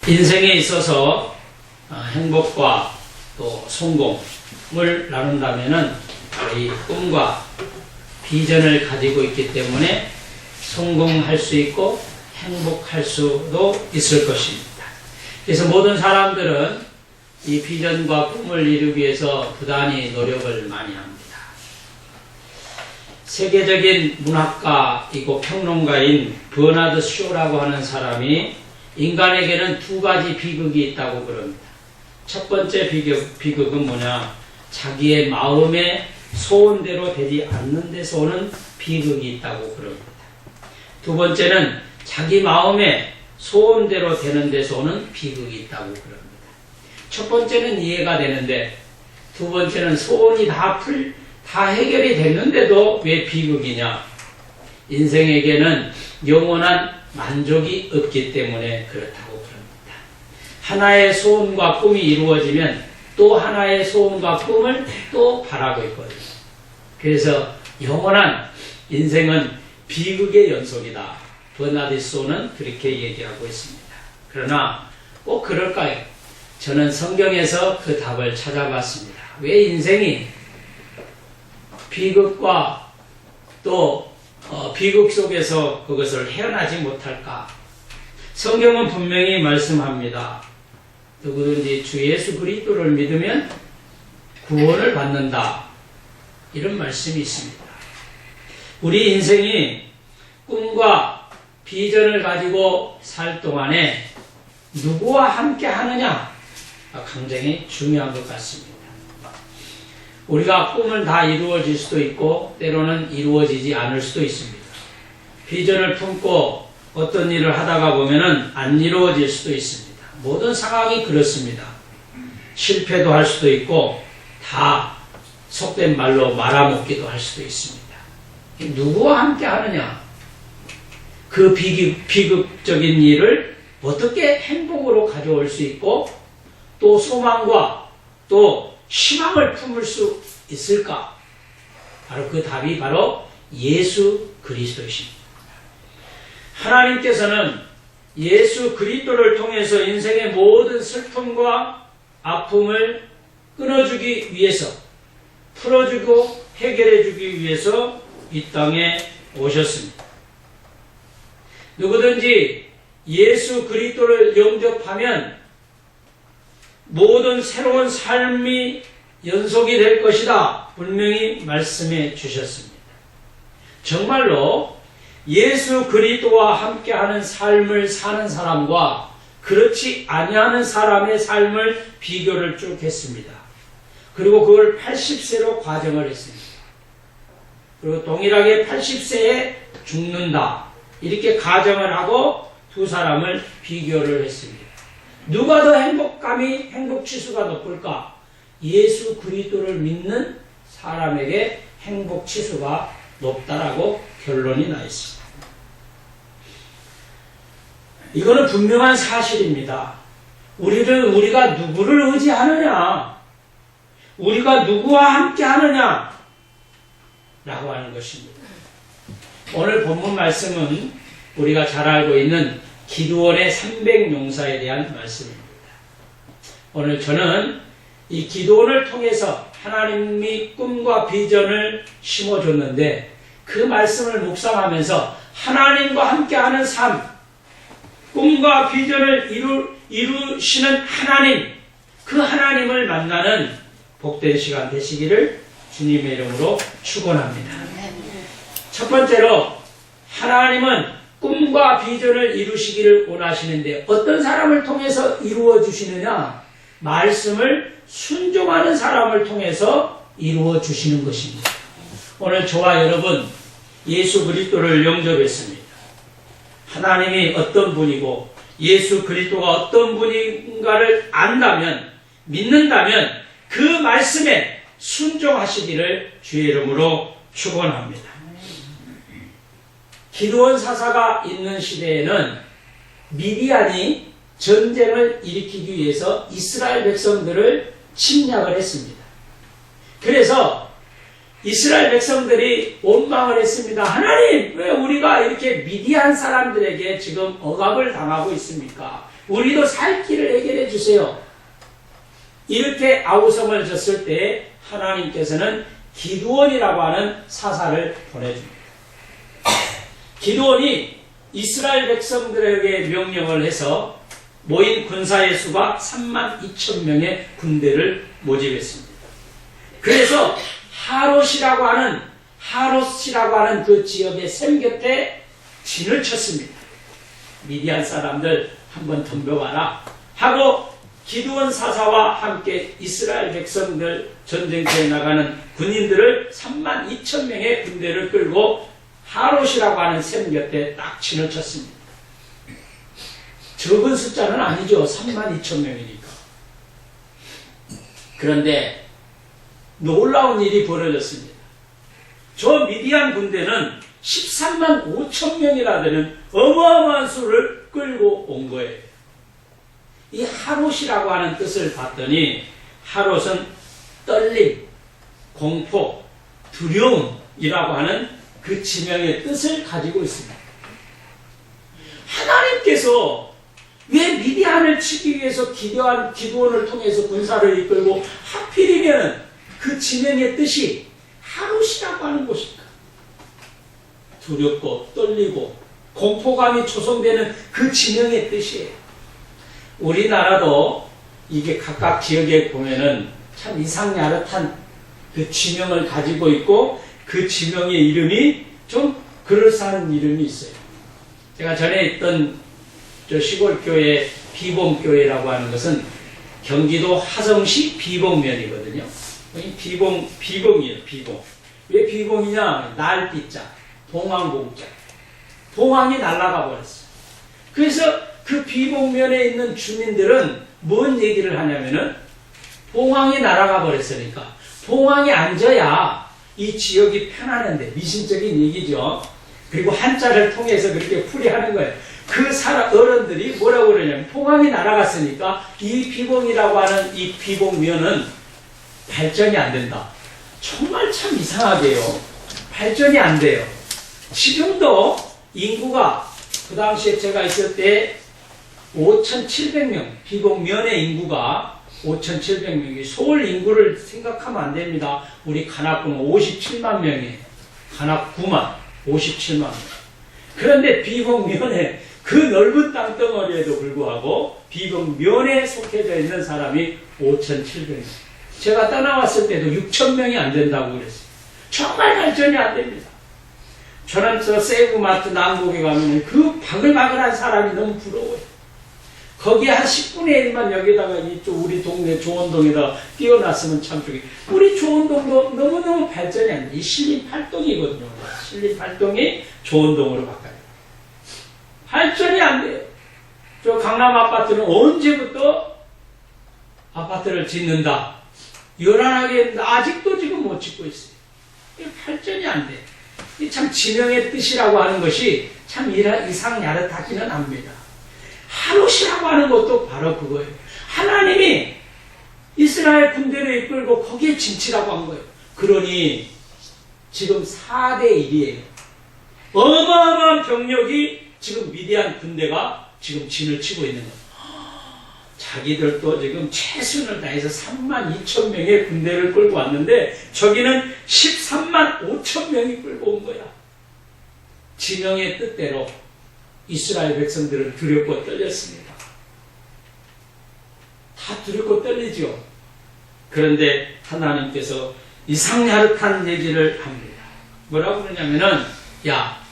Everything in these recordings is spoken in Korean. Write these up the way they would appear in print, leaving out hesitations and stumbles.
인생에 있어서 행복과 또 성공을 나눈다면은 이 꿈과 비전을 가지고 있기 때문에 성공할 수 있고 행복할 수도 있을 것입니다. 그래서 모든 사람들은 이 비전과 꿈을 이루기 위해서 부단히 노력을 많이 합니다. 세계적인 문학가이고 평론가인 버나드 쇼라고 하는 사람이 인간에게는 두 가지 비극이 있다고 그럽니다. 첫 번째 비극은 뭐냐? 자기의 마음의 소원대로 되지 않는 데서 오는 비극이 있다고 그럽니다. 두 번째는 자기 마음의 소원대로 되는 데서 오는 비극이 있다고 그럽니다. 첫 번째는 이해가 되는데 두 번째는 소원이 다 해결이 됐는데도 왜 비극이냐? 인생에게는 영원한 만족이 없기 때문에 그렇다고 그럽니다. 하나의 소원과 꿈이 이루어지면 또 하나의 소원과 꿈을 또 바라고 있거든요. 그래서 영원한 인생은 비극의 연속이다. 버나드 쇼는 그렇게 얘기하고 있습니다. 그러나 꼭 그럴까요? 저는 성경에서 그 답을 찾아봤습니다. 왜 인생이 비극과 또 비극 속에서 그것을 헤어나지 못할까? 성경은 분명히 말씀합니다. 누구든지 주 예수 그리스도를 믿으면 구원을 받는다. 이런 말씀이 있습니다. 우리 인생이 꿈과 비전을 가지고 살 동안에 누구와 함께 하느냐가 굉장히 중요한 것 같습니다. 우리가 꿈을 다 이루어질 수도 있고 때로는 이루어지지 않을 수도 있습니다. 비전을 품고 어떤 일을 하다가 보면은 안 이루어질 수도 있습니다. 모든 상황이 그렇습니다. 실패도 할 수도 있고 다 속된 말로 말아먹기도 할 수도 있습니다. 누구와 함께 하느냐? 그 비극적인 일을 어떻게 행복으로 가져올 수 있고 또 소망과 또 희망을 품을 수 있을까? 바로 그 답이 바로 예수 그리스도이십니다. 하나님께서는 예수 그리스도를 통해서 인생의 모든 슬픔과 아픔을 끊어주기 위해서, 풀어주고 해결해주기 위해서 이 땅에 오셨습니다. 누구든지 예수 그리스도를 영접하면 모든 새로운 삶이 연속이 될 것이다. 분명히 말씀해 주셨습니다. 정말로 예수 그리스도와 함께하는 삶을 사는 사람과 그렇지 아니하는 사람의 삶을 비교를 쭉 했습니다. 그리고 그걸 80세로 과정을 했습니다. 그리고 동일하게 80세에 죽는다. 이렇게 가정을 하고 두 사람을 비교를 했습니다. 누가 더 행복지수가 높을까? 예수 그리스도를 믿는 사람에게 행복지수가 높다라고 결론이 나 있습니다. 이거는 분명한 사실입니다. 우리가 누구를 의지하느냐? 우리가 누구와 함께 하느냐? 라고 하는 것입니다. 오늘 본문 말씀은 우리가 잘 알고 있는 기드온의 300용사에 대한 말씀입니다. 오늘 저는 이 기드온을 통해서 하나님이 꿈과 비전을 심어줬는데 그 말씀을 묵상하면서 하나님과 함께하는 삶, 꿈과 비전을 이루시는 하나님, 그 하나님을 만나는 복된 시간 되시기를 주님의 이름으로 축원합니다. 첫 번째로 하나님은 꿈과 비전을 이루시기를 원하시는데 어떤 사람을 통해서 이루어 주시느냐? 말씀을 순종하는 사람을 통해서 이루어 주시는 것입니다. 오늘 저와 여러분 예수 그리스도를 영접했습니다. 하나님이 어떤 분이고 예수 그리스도가 어떤 분인가를 안다면, 믿는다면 그 말씀에 순종하시기를 주의 이름으로 축원합니다. 기드온 사사가 있는 시대에는 미디안이 전쟁을 일으키기 위해서 이스라엘 백성들을 침략을 했습니다. 그래서 이스라엘 백성들이 원망을 했습니다. 하나님, 왜 우리가 이렇게 미디안 사람들에게 지금 억압을 당하고 있습니까? 우리도 살 길을 해결해 주세요. 이렇게 아우성을 졌을 때 하나님께서는 기드온이라고 하는 사사를 보내줍니다. 기드온이 이스라엘 백성들에게 명령을 해서 모인 군사의 수가 32,000명의 군대를 모집했습니다. 그래서 하롯이라고 하는 그 지역의 샘 곁에 진을 쳤습니다. 미디안 사람들 한번 덤벼봐라 하고 기드온 사사와 함께 이스라엘 백성들 전쟁터에 나가는 군인들을 32,000명의 군대를 끌고 하롯이라고 하는 샘 곁에 딱 진을 쳤습니다. 적은 숫자는 아니죠. 32,000명이니까. 그런데 놀라운 일이 벌어졌습니다. 저 미디안 군대는 13만 5천 명이나 되는 어마어마한 수를 끌고 온 거예요. 이 하롯이라고 하는 뜻을 봤더니 하롯은 떨림, 공포, 두려움이라고 하는 그 지명의 뜻을 가지고 있습니다. 하나님께서 왜 미디안을 치기 위해서 기드온을 통해서 군사를 이끌고 하필이면 그 지명의 뜻이 하롯이라고 하는 곳일까? 두렵고 떨리고 공포감이 조성되는 그 지명의 뜻이에요. 우리나라도 이게 각각 지역에 보면은 참 이상야릇한 그 지명을 가지고 있고 그 지명의 이름이 좀 그럴싸한 이름이 있어요. 제가 전에 있던 저 시골교회 비봉교회라고 하는 것은 경기도 화성시 비봉면이거든요. 비봉이에요, 비봉. 왜 비봉이냐? 날비자, 봉황봉자. 봉황이 날아가 버렸어요. 그래서 그 비봉면에 있는 주민들은 뭔 얘기를 하냐면은 봉황이 날아가 버렸으니까 봉황이 앉아야 이 지역이 편안한데, 미신적인 얘기죠. 그리고 한자를 통해서 그렇게 풀이하는 거예요. 그 어른들이 뭐라고 그러냐면 봉황이 날아갔으니까 이 비봉이라고 하는 이 비봉면은 발전이 안 된다. 정말 참 이상하게요. 발전이 안 돼요. 지금도 인구가 그 당시에 제가 있을 때 5,700명, 비봉면의 인구가 5,700명이 서울 인구를 생각하면 안 됩니다. 우리 관악구는 57만 명이에요. 관악구만 57만 명. 그런데 비봉면에 그 넓은 땅덩어리에도 불구하고 비봉면에 속해져 있는 사람이 5,700명. 제가 떠나왔을 때도 6,000명이 안 된다고 그랬어요. 정말 발전이 안 됩니다. 저는 저 세부마트 남곡에 가면 그 바글바글한 사람이 너무 부러워요. 거기에 한 10분의 1만 여기다가 이쪽 우리 동네 조원동에다 띄워놨으면 참 좋겠. 우리 조원동도 너무너무 발전이 안 돼. 이 신림 8동이거든요. 신림 8동이 조원동으로 바꿔요. 발전이 안 돼요. 저 강남 아파트는 언제부터 아파트를 짓는다. 요란하게 했는데 아직도 지금 못 짓고 있어요. 발전이 안 돼. 참 지명의 뜻이라고 하는 것이 참 이상야릇하기는 합니다. 하롯이라고 하는 것도 바로 그거예요. 하나님이 이스라엘 군대를 이끌고 거기에 진치라고 한 거예요. 그러니 지금 4대 1이에요. 어마어마한 병력이 지금 미디안 군대가 지금 진을 치고 있는 거예요. 자기들도 지금 최선을 다해서 32,000명의 군대를 끌고 왔는데 저기는 13만 5천 명이 끌고 온 거야. 지명의 뜻대로 이스라엘 백성들은 두렵고 떨렸습니다. 다 두렵고 떨리죠. 그런데 하나님께서 이상야릇한 얘기를 합니다. 뭐라고 그러냐면은 야,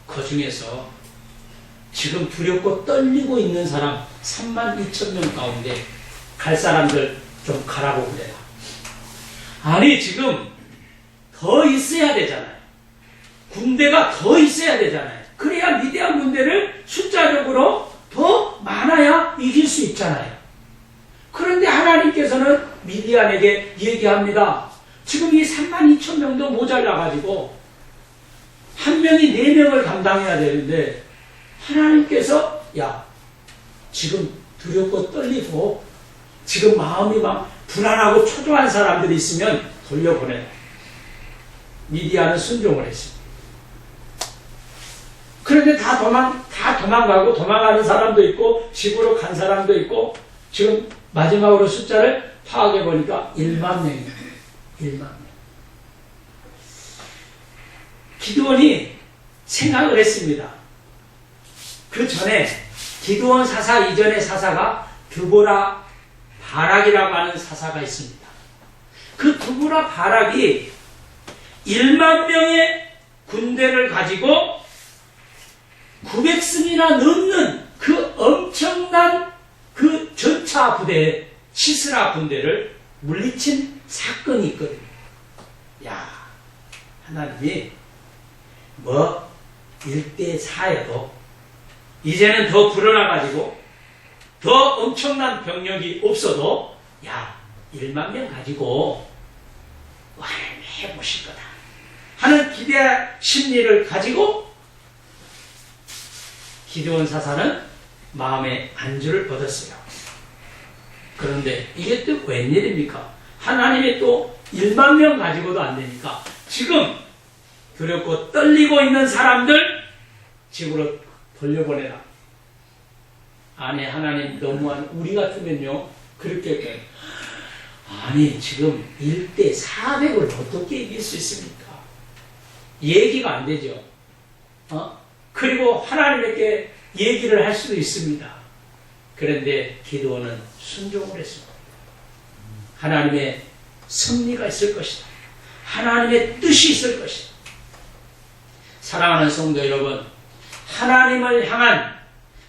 그 중에서 지금 두렵고 떨리고 있는 사람 32,000명 가운데 갈 사람들 좀 가라고 그래라. 아니 지금 더 있어야 되잖아요. 군대가 더 있어야 되잖아요. 그래야 미디안 군대를 숫자적으로 더 많아야 이길 수 있잖아요. 그런데 하나님께서는 미디안에게 얘기합니다. 지금 이 32,000명도 모자라가지고 한 명이 4명을 감당해야 되는데 하나님께서 야, 지금 두렵고 떨리고 지금 마음이 막 불안하고 초조한 사람들이 있으면 돌려보내라. 미디안은 순종을 했습니다. 그런데 다 도망가고 도망가는 사람도 있고 집으로 간 사람도 있고 지금 마지막으로 숫자를 파악해 보니까 1만 명이에요. 1만 명. 기드온이 생각을 했습니다. 그 전에 기드온 사사 이전의 사사가 드보라 바락이라고 하는 사사가 있습니다. 그 드보라 바락이 1만 명의 군대를 가지고 900승이나 넘는 그 엄청난 그 전차 부대, 시스라 군대를 물리친 사건이 있거든요. 야, 하나님이 1대4여도 이제는 더 불어나가지고 더 엄청난 병력이 없어도 1만 명 가지고 해보실 거다 하는 기대 심리를 가지고 기드온 사사는 마음의 안주를 얻었어요. 그런데 이게 또 웬일입니까? 하나님이 또 1만 명 가지고도 안 되니까 지금 두렵고 떨리고 있는 사람들 집으로 돌려보내라. 아니, 하나님 너무한, 우리 같으면요 그렇게 아니 지금 1대 400을 어떻게 이길 수 있습니까? 얘기가 안 되죠. 그리고 하나님에게 얘기를 할 수도 있습니다. 그런데 기드온은 순종을 했습니다. 하나님의 섭리가 있을 것이다. 하나님의 뜻이 있을 것이다. 사랑하는 성도 여러분, 하나님을 향한,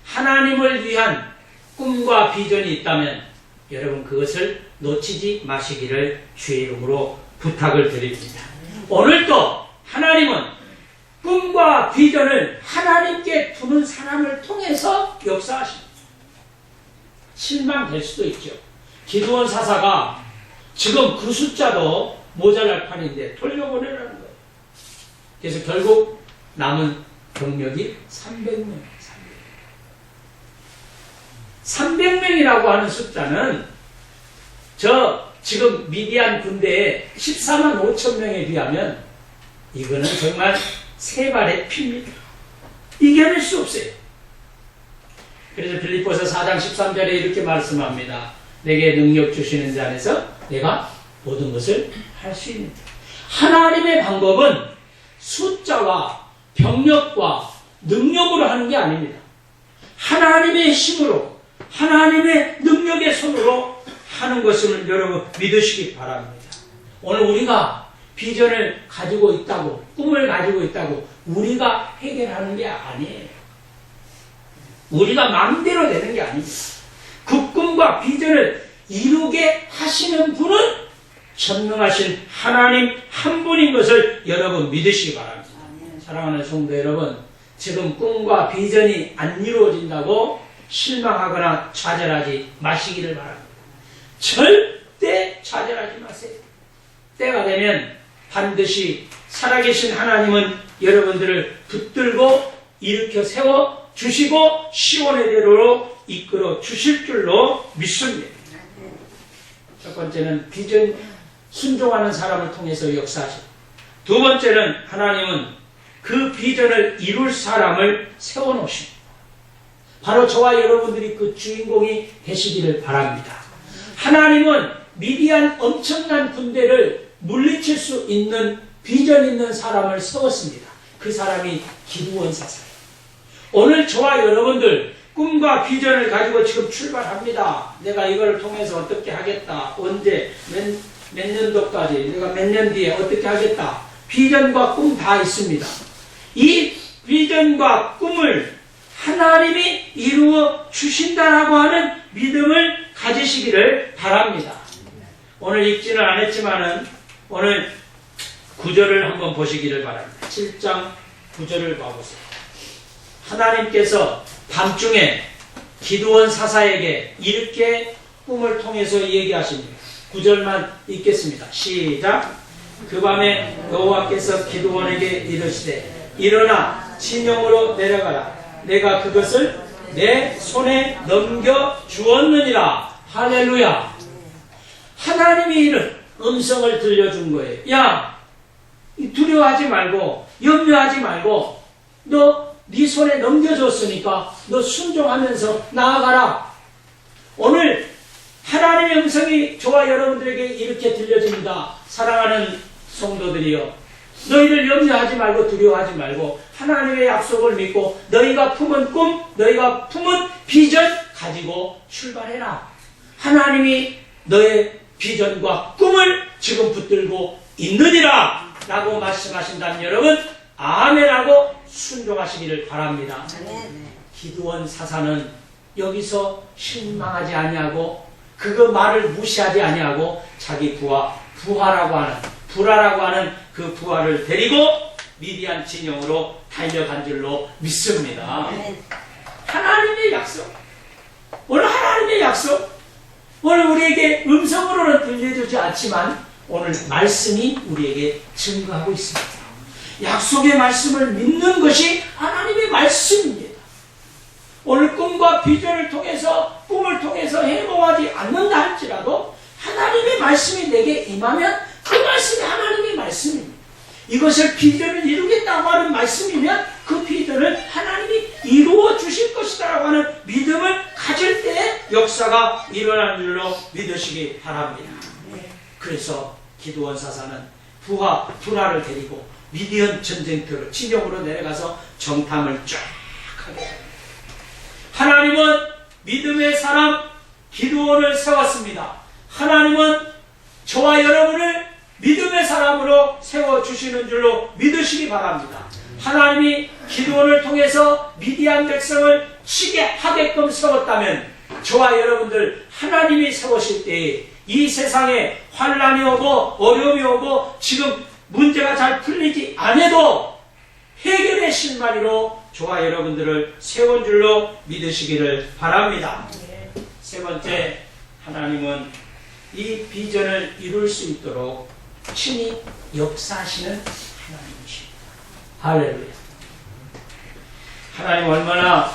하나님을 위한 꿈과 비전이 있다면 여러분 그것을 놓치지 마시기를 주의 이름으로 부탁을 드립니다. 오늘도 하나님은 꿈과 비전을 하나님께 두는 사람을 통해서 역사하십니다. 실망될 수도 있죠. 기드온 사사가 지금 그 숫자도 모자랄 판인데 돌려보내라는 거예요. 그래서 결국 남은 병력이 300명. 300명이라고 하는 숫자는 지금 미디안 군대의 14만 5천 명에 비하면 이거는 정말 세 발의 피입니다. 이겨낼 수 없어요. 그래서 빌립보서 4장 13절에 이렇게 말씀합니다. 내게 능력 주시는 자 안에서 내가 모든 것을 할 수 있는 자. 하나님의 방법은 숫자와 병력과 능력으로 하는 게 아닙니다. 하나님의 힘으로, 하나님의 능력의 손으로 하는 것을 여러분 믿으시기 바랍니다. 오늘 우리가 비전을 가지고 있다고, 꿈을 가지고 있다고 우리가 해결하는 게 아니에요. 우리가 마음대로 되는 게 아닙니다. 그 꿈과 비전을 이루게 하시는 분은 전능하신 하나님 한 분인 것을 여러분 믿으시기 바랍니다. 사랑하는 성도 여러분, 지금 꿈과 비전이 안 이루어진다고 실망하거나 좌절하지 마시기를 바랍니다. 절대 좌절하지 마세요. 때가 되면 반드시 살아계신 하나님은 여러분들을 붙들고 일으켜 세워 주시고 시온의 대로로 이끌어 주실 줄로 믿습니다. 첫 번째는 비전 순종하는 사람을 통해서 역사하시고, 두 번째는 하나님은 그 비전을 이룰 사람을 세워놓으십니다. 바로 저와 여러분들이 그 주인공이 되시기를 바랍니다. 하나님은 미디안 엄청난 군대를 물리칠 수 있는 비전 있는 사람을 세웠습니다. 그 사람이 기드온 사사예요. 오늘 저와 여러분들 꿈과 비전을 가지고 지금 출발합니다. 내가 이걸 통해서 어떻게 하겠다. 언제, 몇 년도까지, 내가 몇 년 뒤에 어떻게 하겠다. 비전과 꿈 다 있습니다. 이 비전과 꿈을 하나님이 이루어 주신다라고 하는 믿음을 가지시기를 바랍니다. 오늘 읽지는 않았지만은 오늘 9절을 한번 보시기를 바랍니다. 7장 9절을 봐보세요. 하나님께서 밤중에 기드온 사사에게 이렇게 꿈을 통해서 얘기하십니다. 9절만 읽겠습니다. 시작. 그 밤에 여호와께서 기드온에게 이르시되 일어나 진영으로 내려가라. 내가 그것을 내 손에 넘겨 주었느니라. 할렐루야. 하나님이 이런 음성을 들려준 거예요. 야, 두려워하지 말고 염려하지 말고 너 네 손에 넘겨줬으니까 너 순종하면서 나아가라. 오늘 하나님의 음성이 저와 여러분들에게 이렇게 들려집니다. 사랑하는 성도들이여, 너희를 염려하지 말고 두려워하지 말고 하나님의 약속을 믿고 너희가 품은 꿈, 너희가 품은 비전 가지고 출발해라. 하나님이 너의 비전과 꿈을 지금 붙들고 있느니라 라고 말씀하신다면 여러분 아멘하고 순종하시기를 바랍니다. 기드온 사사는 여기서 실망하지 아니하고 그 말을 무시하지 아니하고 자기 부하라고 하는 그 부하를 데리고 미디안 진영으로 달려간 줄로 믿습니다. 하나님의 약속, 오늘 하나님의 약속, 오늘 우리에게 음성으로는 들려주지 않지만 오늘 말씀이 우리에게 증거하고 있습니다. 약속의 말씀을 믿는 것이 하나님의 말씀입니다. 오늘 꿈과 비전을 통해서, 꿈을 통해서 해몽하지 않는다 할지라도 하나님의 말씀이 내게 임하면 그 말씀이 하나님의 말씀입니다. 이것을 비전을 이루겠다고 하는 말씀이면 그 비전을 하나님이 이루어 주실 것이다 라고 하는 믿음을 가질 때에 역사가 일어나는 줄로 믿으시기 바랍니다. 그래서 기드온 사사는 부하를 데리고 미디안 전쟁터로 진영으로 내려가서 정탐을 쫙 하게 됩니다. 하나님은 믿음의 사람 기드온을 세웠습니다. 하나님은 저와 여러분을 믿음의 사람으로 세워주시는 줄로 믿으시기 바랍니다. 하나님이 기드온을 통해서 미디안 백성을 치게 하게끔 세웠다면 저와 여러분들 하나님이 세우실 때에 이 세상에 환란이 오고 어려움이 오고 지금 문제가 잘 풀리지 않아도 해결의 실마리로 저와 여러분들을 세운 줄로 믿으시기를 바랍니다. 세 번째, 하나님은 이 비전을 이룰 수 있도록 친히 역사하시는 하나님이십니다. 할렐루야. 하나님 얼마나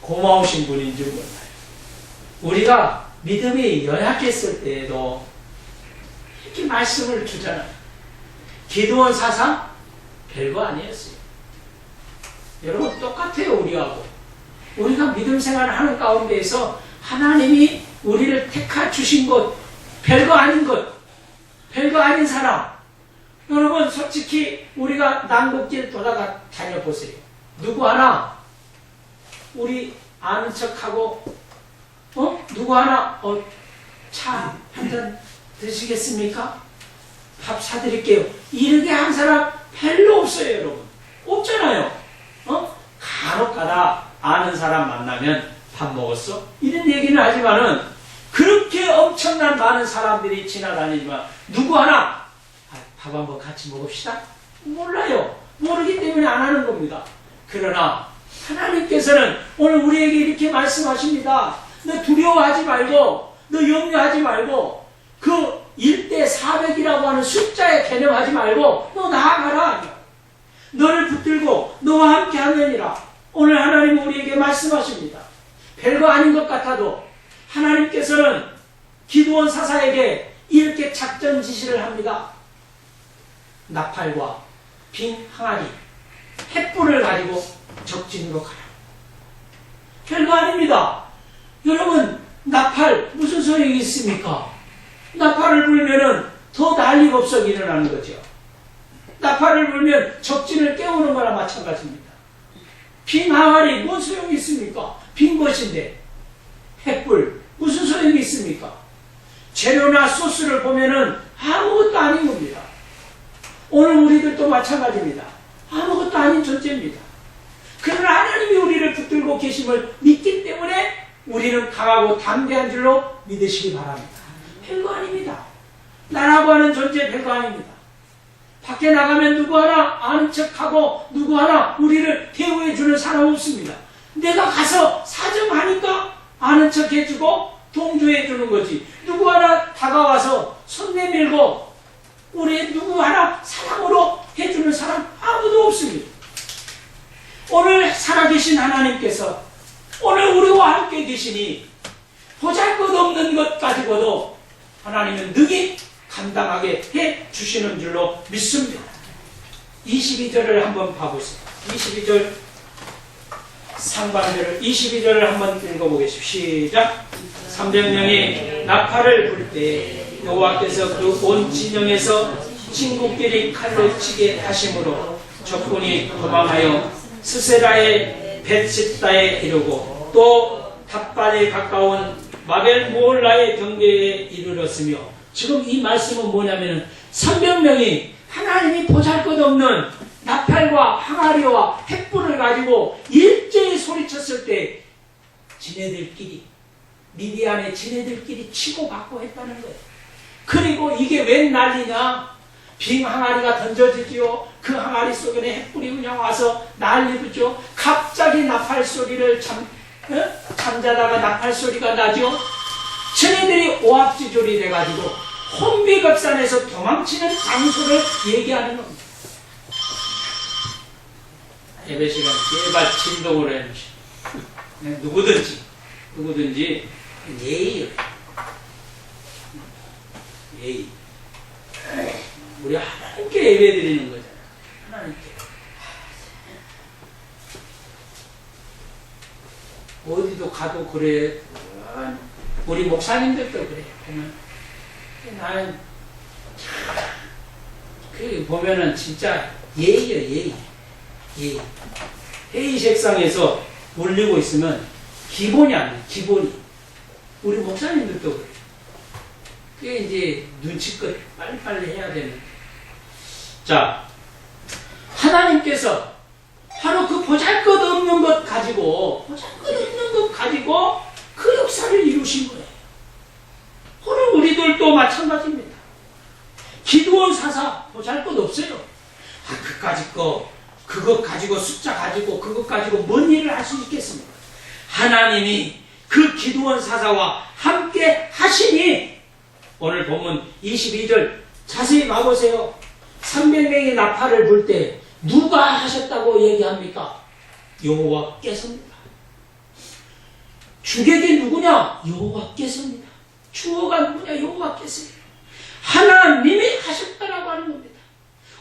고마우신 분인 줄 몰라요. 우리가 믿음이 연약했을 때에도 이렇게 말씀을 주잖아요. 기드온 사상 별거 아니었어요. 여러분 똑같아요. 우리하고. 우리가 믿음 생활을 하는 가운데에서 하나님이 우리를 택하 주신 것, 별거 아닌 것, 별거 아닌 사람. 여러분 솔직히 우리가 난국질 돌아가 다녀보세요. 누구 하나 우리 아는 척하고 누구 하나 차 한잔 드시겠습니까? 밥 사드릴게요. 이렇게 한 사람 별로 없어요. 여러분 없잖아요. 간혹가다 아는 사람 만나면 밥 먹었어? 이런 얘기는 하지만은 그렇게 엄청난 많은 사람들이 지나다니지만 누구 하나 밥 한번 같이 먹읍시다? 몰라요. 모르기 때문에 안 하는 겁니다. 그러나 하나님께서는 오늘 우리에게 이렇게 말씀하십니다. 너 두려워하지 말고, 너 염려하지 말고, 그 1대 400이라고 하는 숫자에 개념하지 말고 너 나아가라. 너를 붙들고 너와 함께 하느니라. 오늘 하나님은 우리에게 말씀하십니다. 별거 아닌 것 같아도 하나님께서는 기드온 사사에게 이렇게 작전 지시를 합니다. 나팔과 빈 항아리, 횃불을 가지고 적진으로 가라. 별거 아닙니다. 여러분 나팔 무슨 소용이 있습니까? 나팔을 불면은 더 난리법석이 일어나는 거죠. 나팔을 불면 적진을 깨우는 거나 마찬가지입니다. 빈 항아리 무슨 소용이 있습니까? 빈 것인데. 횃불 무슨 소용이 있습니까? 재료나 소스를 보면은 아무것도 아닌 겁니다. 오늘 우리들도 마찬가지입니다. 아무것도 아닌 존재입니다. 그러나 하나님이 우리를 붙들고 계심을 믿기 때문에 우리는 강하고 담대한 줄로 믿으시기 바랍니다. 별거 아닙니다. 나라고 하는 존재 별거 아닙니다. 밖에 나가면 누구 하나 아는 척하고 누구 하나 우리를 대우해주는 사람 없습니다. 내가 가서 사정하니까 아는 척 해주고 동조해주는 거지. 누구 하나 다가와서 손 내밀고 우리 누구 하나 사랑으로 해주는 사람 아무도 없습니다. 오늘 살아계신 하나님께서 오늘 우리와 함께 계시니 보잘것없는 것 가지고도 하나님은 능히 감당하게 해주시는 줄로 믿습니다. 22절을 한번 봐보세요. 22절 상반절을 22절을 한번 읽어보겠습니다. 시작. 300명이 나팔을 불 때 여호와께서 그 온 진영에서 친구끼리 칼로 치게 하심으로 적군이 도망하여 스세라의 벳시다에 이르고 또 탑발에 가까운 마벨 무올라의 경계에 이르렀으며, 지금 이 말씀은 뭐냐면은 300명이 하나님이 보잘것없는 나팔과 항아리와 횃불을 가지고 일제히 소리쳤을 때 지네들끼리, 미디안의 지네들끼리 치고받고 했다는 거예요. 그리고 이게 웬 난리냐? 빙 항아리가 던져지지요. 그 항아리 속에 횃불이 그냥 와서 난리도죠. 갑자기 나팔 소리를 잠자다가 나팔 소리가 나죠. 쟤네들이 오합지졸이 돼가지고 혼비급산에서 도망치는 장소를 얘기하는 겁니다. 예배 시간 제발 진동으로 해주시오. 누구든지 예의요. 예의. 우리 하나님께 예배 드리는 거잖아요. 하나님께. 어디도 가도 그래. 우리 목사님들도 그래요. 보면 나는 그 보면은 진짜 예의요, 예의. 예의. 회의 책상에서 울리고 있으면 기본이 아니에요. 기본이. 우리 목사님들도 그래요. 그게 이제 눈치껏 빨리빨리 해야 되는. 자, 하나님께서 바로 그 보잘것없는 것 가지고 그 역사를 이루신 거예요. 오늘 우리들도 마찬가지입니다. 기드온 사사 보잘것없어요. 그것 가지고 숫자 가지고 그것 가지고 뭔 일을 할 수 있겠습니까? 하나님이 그 기드온 사사와 함께 하시니, 오늘 본문 22절 자세히 봐보세요. 300명의 나팔을 불 때 누가 하셨다고 얘기합니까? 여호와께서입니다. 주객이 누구냐? 여호와께서입니다. 주어가 누구냐? 여호와께서입니다. 하나님이 하셨다라고 하는 겁니다.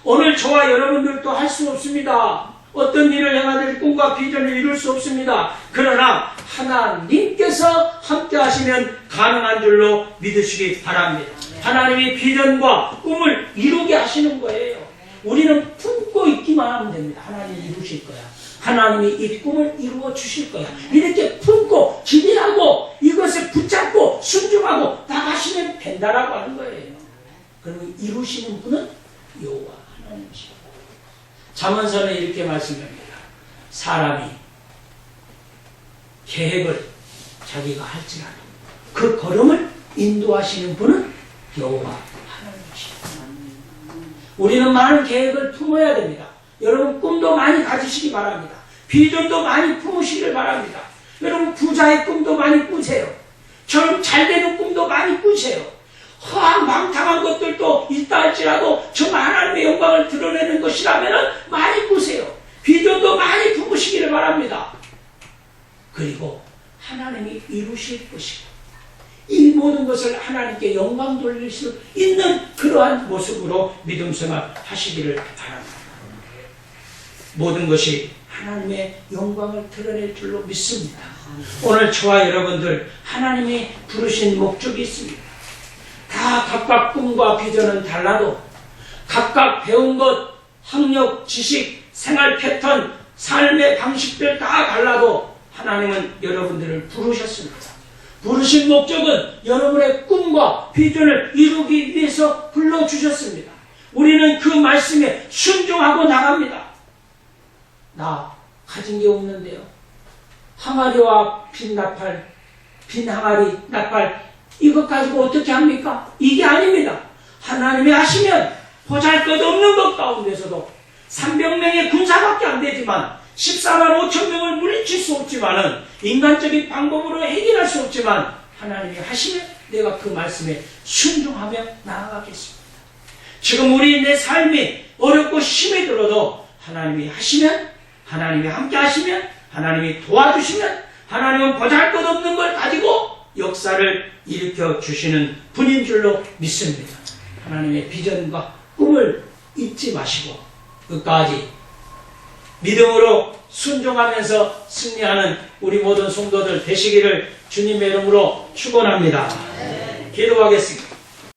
오늘 저와 여러분들도 할 수 없습니다. 어떤 일을 행하든 꿈과 비전을 이룰 수 없습니다. 그러나 하나님께서 함께 하시면 가능한 줄로 믿으시기 바랍니다. 하나님이 비전과 꿈을 이루게 하시는 거예요. 우리는 품고 있기만 하면 됩니다. 하나님이 이루실 거야. 하나님이 이 꿈을 이루어 주실 거야. 이렇게 품고 기대하고 이것을 붙잡고 순종하고 나가시면 된다라고 하는 거예요. 그러면 이루시는 분은 여호와 하나님이십니다. 잠언서는 이렇게 말씀합니다. 사람이 계획을 자기가 할지라도 그 걸음을 인도하시는 분은 여호와 하나님이십니다. 우리는 많은 계획을 품어야 됩니다. 여러분 꿈도 많이 가지시기 바랍니다. 비전도 많이 품으시길 바랍니다. 여러분 부자의 꿈도 많이 꾸세요. 잘 되는 꿈도 많이 꾸세요. 허황망탕한 것들도 있다 할지라도 정말 하나님의 영광을 드러내는 것이라면 많이 꾸세요. 비전도 많이 품으시기를 바랍니다. 그리고 하나님이 이루실 것이고 이 모든 것을 하나님께 영광 돌릴 수 있는 그러한 모습으로 믿음 생활 하시기를 바랍니다. 모든 것이 하나님의 영광을 드러낼 줄로 믿습니다. 오늘 저와 여러분들 하나님이 부르신 목적이 있습니다. 다 각각 꿈과 비전은 달라도 각각 배운 것, 학력, 지식, 생활 패턴, 삶의 방식들 다 달라도 하나님은 여러분들을 부르셨습니다. 부르신 목적은 여러분의 꿈과 비전을 이루기 위해서 불러주셨습니다. 우리는 그 말씀에 순종하고 나갑니다. 나 가진 게 없는데요. 항아리와 빈 나팔, 빈 항아리, 나팔 이것 가지고 어떻게 합니까? 이게 아닙니다. 하나님이 하시면 보잘것없는 것 가운데서도 300명의 군사밖에 안 되지만 14만 5천 명을 물리칠 수 없지만은 인간적인 방법으로 해결할 수 없지만 하나님이 하시면 내가 그 말씀에 순종하며 나아가겠습니다. 지금 우리 내 삶이 어렵고 힘이 들어도 하나님이 하시면, 하나님이 함께 하시면, 하나님이 도와주시면 하나님은 보잘것없는 걸 가지고 역사를 일으켜 주시는 분인 줄로 믿습니다. 하나님의 비전과 꿈을 잊지 마시고 끝까지 믿음으로 순종하면서 승리하는 우리 모든 성도들 되시기를 주님의 이름으로 축원합니다. 기도하겠습니다.